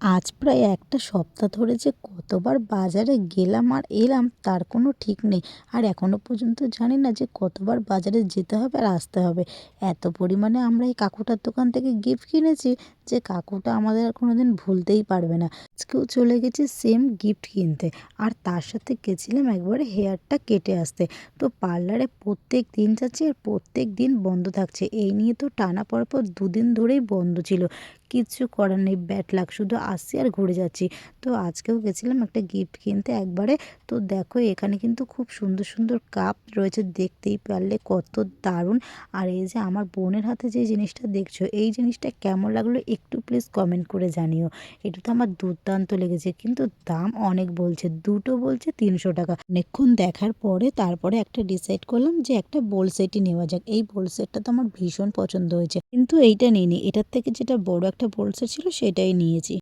আজ প্রায় একটা সপ্তাহ ধরে যে কতবার বাজারে গেলাম আর এলাম তার কোনো ঠিক নেই। আর এখনো পর্যন্ত জানি না যে কতবার বাজারে যেতে হবে আর আসতে হবে। এত পরিমাণে আমরা এই কাকুটার দোকান থেকে গিফট কিনেছি যে কাকুটা আমাদের আর কোনোদিন ভুলতেই পারবে না। আজকেও চলে গেছি সেম গিফট কিনতে। আর তার সাথে গেছিলাম একবারে হেয়ারটা কেটে আসতে। তো পার্লারে প্রত্যেক দিন যাচ্ছি আর প্রত্যেক দিন বন্ধ থাকছে। এই নিয়ে তো টানা পরপর ২ দিন ধরেই বন্ধ ছিল। কিচ্ছু করার নেই, ব্যাড লাক, শুধু আসছি আর ঘুরে যাচ্ছি। তো আজকেও গেছিলাম একটা গিফট কিনতে একবারে। তো দেখো এখানে কিন্তু খুব সুন্দর সুন্দর কাপ রয়েছে, দেখতেই পারলে কত দারুণ। আর এই যে আমার বোনের হাতে যে জিনিসটা দেখছো, এই জিনিসটা কেমন লাগলো একটু প্লিজ কমেন্ট করে জানিও। এটা তো আমার দুর্দান্ত লেগেছে, কিন্তু দাম অনেক বলছে, দুটো বলছে ৩০০ টাকা। অনেকক্ষণ দেখার পরে তারপরে একটা ডিসাইড করলাম যে একটা বোল সেটই নেওয়া যাক। এই বোল সেটটা তো আমার ভীষণ পছন্দ হয়েছে, কিন্তু এইটা নিইনি, এটার থেকে যেটা বড় একটা বোল সেট ছিল সেটাই নিয়েছি।